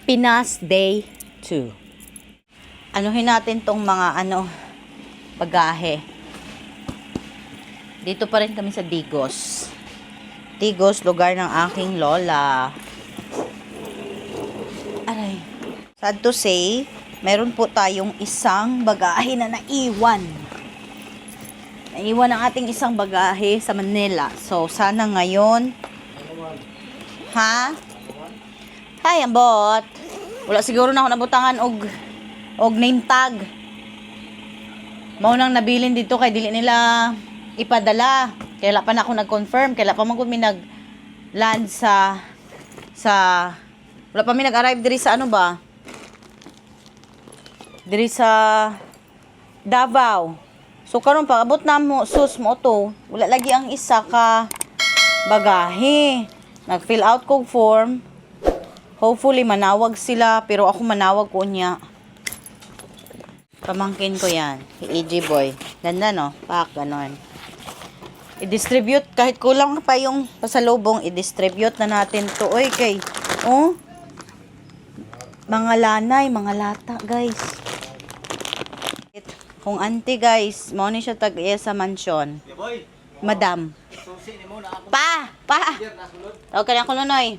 Pinas Day 2. Anuhin natin tong mga bagahe. Dito pa rin kami sa Digos. Digos, lugar ng aking lola. Aray. Sad to say, meron po tayong isang bagahe na naiwan. Naiwan ang ating isang bagahe sa Manila. So, sana ngayon. Ha? Hi, ambot. Wala siguro na ako nabutangan og name tag. Mao nang nabilin dito kay dili nila ipadala. Kaya pa na ako nag-confirm, kaya pa man ko mi nag-land sa wala pa mi nag-arrive diri sa diri sa Davao. So karon pa abot na mo sus mo to. Wala lagi ang isa ka bagahe. Nag-fill out kog form. Hopefully manawag sila, pero ako manawag ko niya. Pamangkin ko yan. Si AJ Boy. Ganda no? Pak, ganon. I-distribute, kahit kulang pa yung pasalubong, i-distribute na natin to. Oy, kay, mga lanay, mga lata, guys. Kung auntie, guys, mo ni siya tag-iya sa mansion. Madam. Pa! Okay na ko nunoy.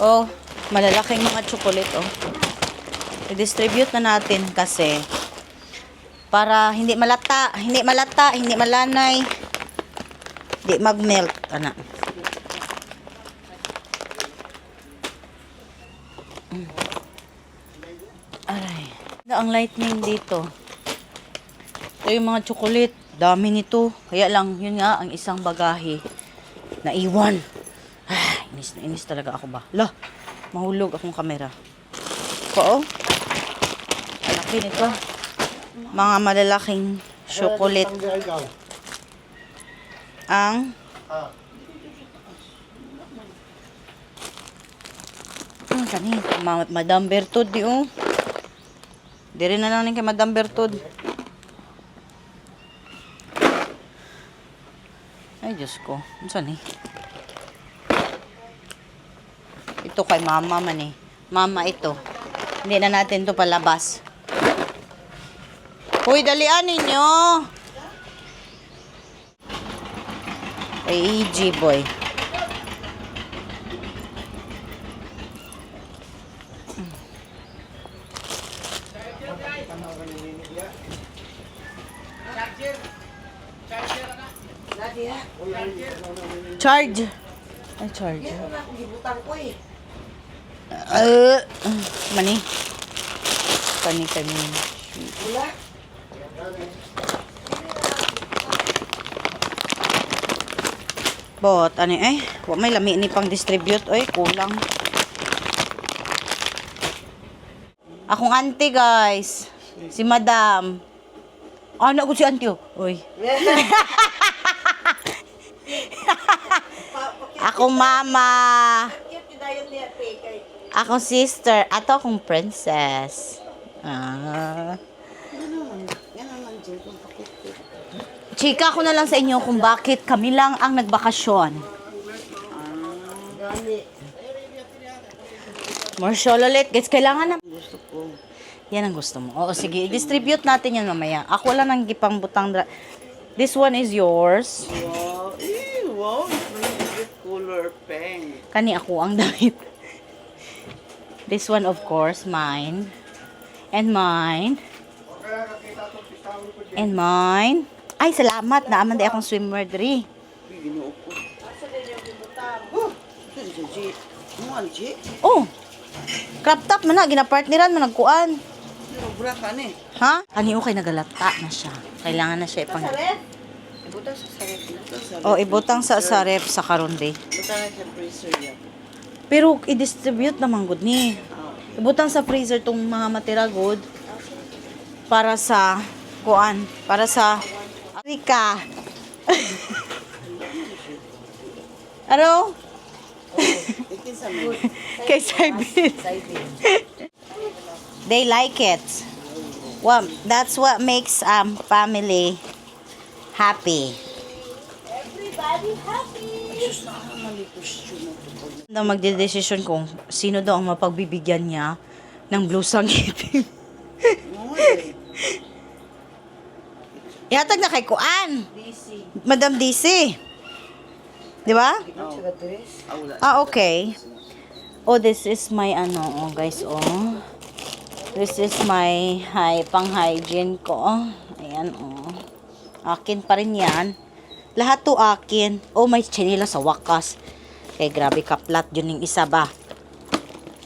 Oh, malalaking mga chocolate, I-distribute na natin kasi para hindi malata, hindi malanay, hindi mag-melt, Aray. Ang lightning dito. Ito yung mga chocolate. Dami nito. Kaya lang, yun nga, ang isang bagahe na iwan. Inis na inis talaga ako ba? Lah, mahulog akong kamera. Malaki nito. Mga malalaking chocolate. Ang kani, Madam Bertud di Dire na lang kay Madam Bertud. Ay, Diyos ko. Ano saan Ito kay mama man Mama ito. Hindi na natin to palabas. Uy, dalian ninyo. Kay AJ Boy. Charge. Ay, charge. Mani. Kani. Bot, wa may lami ni pang distribute, kulang. Akong auntie, guys. Si Madam. Anak ko si auntie, Oy. Akong mama. Akong sister. Ato akong princess. Chika ko na lang sa inyo kung bakit kami lang ang nagbakasyon. More ulit. Guys, kailangan na. Gusto ko. Yan ang gusto mo. Oo, sige. I-distribute natin yan mamaya. Ako lang ang gipang butang. This one is yours. Wow. Color pink. Kani ako ang damit. This one, of course, mine. And mine. And mine. Ay, salamat. Naaman di akong swimwear diri. Crop top man na. Ginapartneran man nagkuan. Ha? Kani okay nagalata na siya. Kailangan na siya ipang... Ibutang sa sarep. Ibutang sa sarep sa karonde. Ibutang sa freezer yan. Pero i-distribute naman good ni. Ibutang sa freezer tong mga matira good para sa kuan, para sa Africa. Ano? Kay Saibin. They like it. Well, that's what makes family happy. Diyos na ako mali costume mo. Na magdedesisyon kung sino daw ang mapagbibigyan niya ng blusang itim. Uy, Ihatag na kay Kuan. busy. Madam DC. Di ba? Oh. Wala. Ah, okay. Oh, this is my oh guys, oh. This is my pang-hygiene ko. Ayan, oh. Akin pa rin yan. Lahat to akin. Oh, may chinela sa wakas. Eh, grabe kaplat. Yun yung isa ba?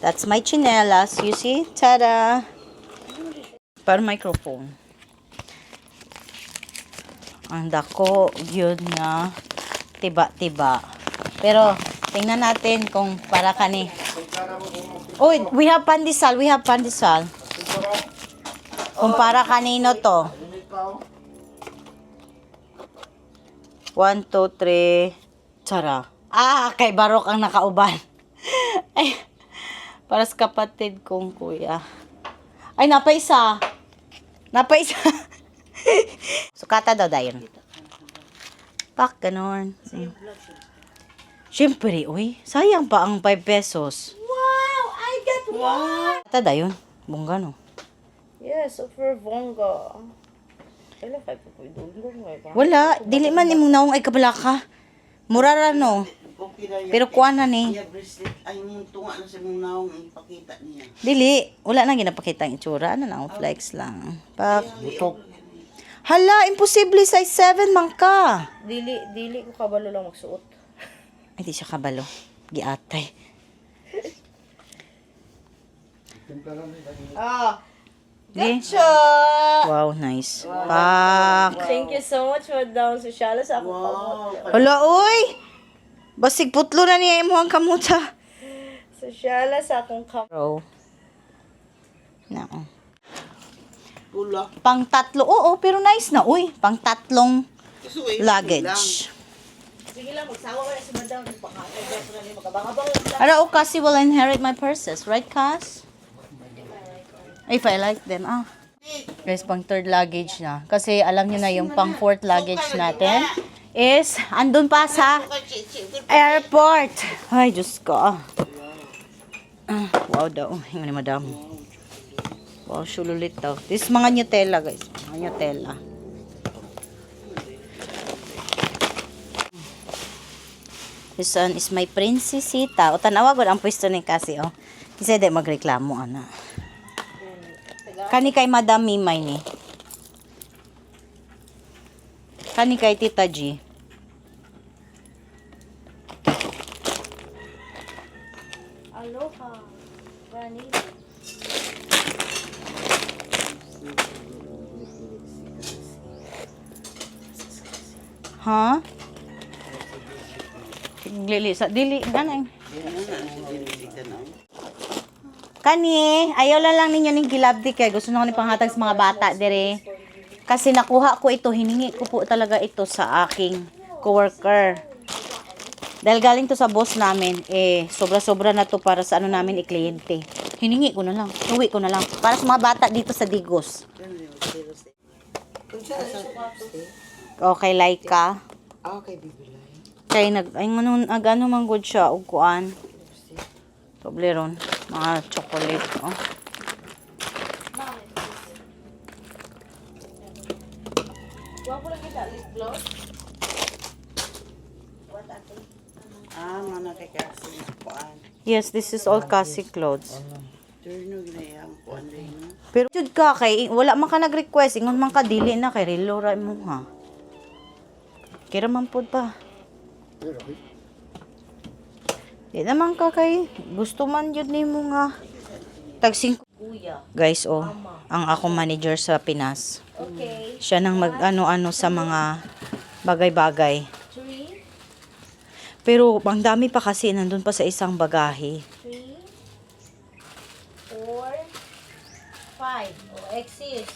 That's my chinelas. You see? Tada! Para microphone. Ang dako, yun nga. Tiba-tiba. Pero, tingnan natin kung para kani. Oh, we have pandesal. We have pandesal. Kung para kanino to. 1, 2, 3. Tsara. Ah, kay Barok ang nakauban. Ay, para sa kapatid kong kuya. Ay, napaisa. Napaisa. Sukata daw dayon. Pak, ganon. Siyempre, uy. Sayang pa ang 5 pesos. Wow, I got one. Sukata dayon. Bungga, no? Yes, for Vonga. Kailan kayo po idulong ba? Wala. Dili man imong naong ay kabalaka. Murara, no? Okay na yan. Pero kuha na ni. Iya bracelet ay yung tunga na sa mong naong ipakita niya. Dili. Wala na ginapakita ang itsura. Ano na, flex lang. Pak. Hala, imposible size 7 man ka. Dili ko kabalo lang magsuot. Ay, di siya kabalo. Giatay. Ah, Di. siya! Wow, nice. Pak. Thank you so much, Madam Sociala, sa akong Wow. Hala, uy! Basig putlo na niya imo ang kamuta. Sociala, sa akong Bro. No. Pula. Pang tatlo. Oo, pero nice na. Uy, pang tatlong Gusto ko yung luggage. Sige lang, magsawa ka na si Madam. Pakakay ko na niya, magabang-abang lang. Ara, o Cassie will inherit my purses. Right, Cass? If I like them, Guys, pang third luggage na. Kasi alam niyo na yung pang fourth luggage natin is andun pa sa airport. Ay, Diyos ko. Wow daw. Hinga ni madam. Wow, sululit daw. This is mga Nutella, guys. Mga Nutella. This one is my princesita. O, tanawa ko ang pwesto ni Cassie, oh. Kasi di magreklamo, ana. Kani kay Madam Mimay ni. Kani kay Tita G. Aloha. Rani. Ha? Dili sa dili ganang. Kani, ayaw lang ninyo ning gilabdi kay gusto na ko ni panghatag sa mga bata dire. Kasi nakuha ko ito, hiningi ko po talaga ito sa aking coworker. Dahil galing to sa boss namin, sobra-sobra na to para sa ano namin i-kliyente. Hiningi ko na lang, uwi ko na lang. Para sa mga bata dito sa Digos. Okay, Laika. Okay, bibilay. Kay ano man good siya og kuan. Toblerone, mga chocolate, oh. Mga nakikasi. Kuan. Yes, this is all Cassie clothes. Turno ginayang kuan rin. Pero jud ka kay wala man ka nag-request, ingon man ka dili na kay relo ra mo ha. Kira man pud pa. Di naman ka kay gusto man jud nimo nga tag 5 Kuya. guys, oh, ang ako manager sa Pinas. Okay. Siya nang mag-ano-ano sa mga bagay-bagay. 3, Pero ang dami pa kasi nandun pa sa isang bagahe. 3, 4, 5. O, exist.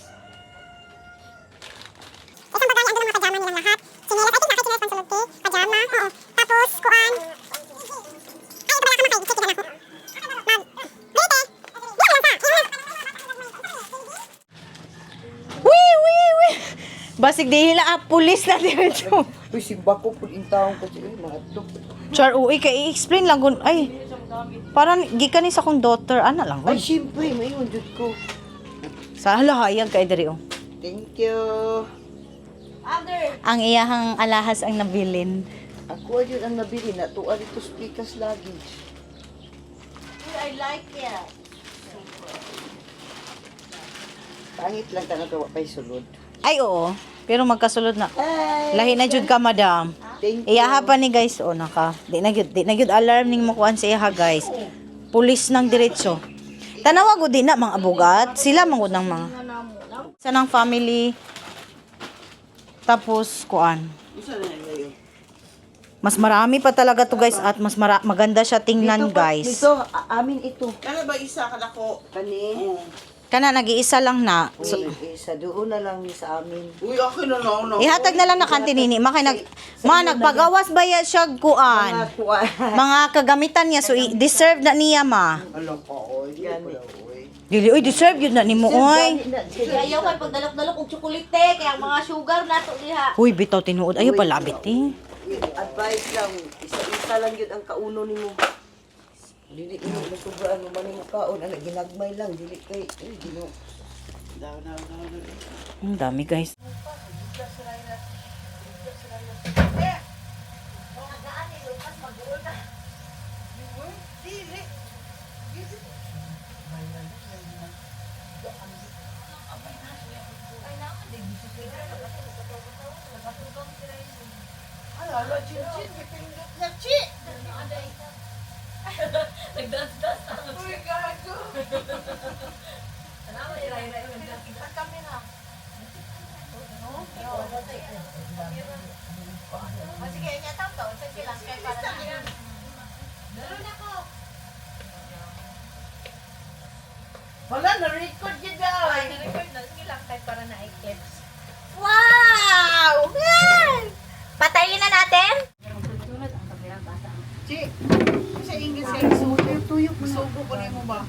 Isang bagay, andun ang mga pajama nilang lahat. Chinelas, I think naka-chinelas pang sulod, pajama, oo. Tapos, kuan. Ay, ito pala ka makay, check ako. Mag, brete. Di mo lang sa, Wee! Basig dihil na pulis na dito. Uy, si Bako po yung taong kasi, mga ito. Char, uy, kay i-explain lang gun. Ay, parang gikan ni sa kong daughter. Ana lang, Ay, uy. siyempre, may jud ko. Sa halahayag kay diri, oh. Thank you. Ang iyahang alahas ang nabilin. Ako yun ang nabili na tuwa dito speakers luggage. I like it. Pangit lang ka nagawa pa'y sulod. Ay, oo. Pero magkasulod na. Ay, Lahi na jud ka, madam. thank you. Iyaha pa ni guys, oh, naka. Di na gyud alarm ning makuan sa iyaha, guys. Pulis ng diretso. Tanawa gud di na mga abugat. Sila mangud ng mga sa nang family. Tapos kuan. Isa na ngayon. Mas marami pa talaga to, guys, at mas maganda siya tingnan, guys. Dito, amin ito. Kaya ba isa ka na ko? Kani. Kana nag-iisa lang na. So, Sa doon na lang ni sa amin. Uy, akin na lang. ihatag na lang na kantinini. Nagpagawas ba yan siya kuan? Mga kuwan. Mga kagamitan niya, so deserve na niya, ma. Alam ko, oy. Gani. Dili, oy, deserve yun na ni mo, oy. Ayaw kay pagdalok-dalok og tsokolate kaya ang mga sugar nato diha. Uy, bitaw tinuod. Ayaw palabit, eh. Advice lang, isa-isa lang yun ang kauno ni mo. Dili ino na sobraan mo man yung kaon, anak ginagmay lang, dili kay, gino. Ang dami, guys. Wala na-record yun daw. Na-record na. Sige lang, kahit para na i-clips. Wow! Patayin na natin? Chi, sa English ay tuyok mo subo ko ni mo ba?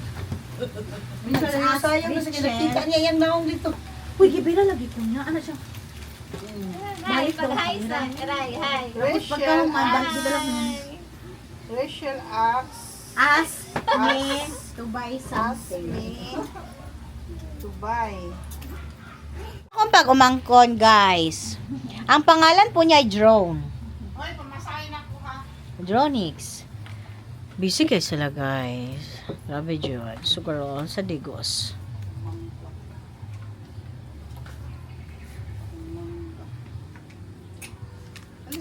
Minsan sayang na sa kinakita niya yung naong dito. Uy, gibira lagi ko niya. Ano siya? Hi, pag-hi sa. Hi, hi. Rachel asks Me to buy something. me to buy. Kung pag umangkon, guys. Ang pangalan po niya ay Drone. Hoy, pamasahin ako ha. Dronix. Busy guys sila, guys. Grabe dyan. Siguro sa digos.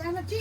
Ano, Chi?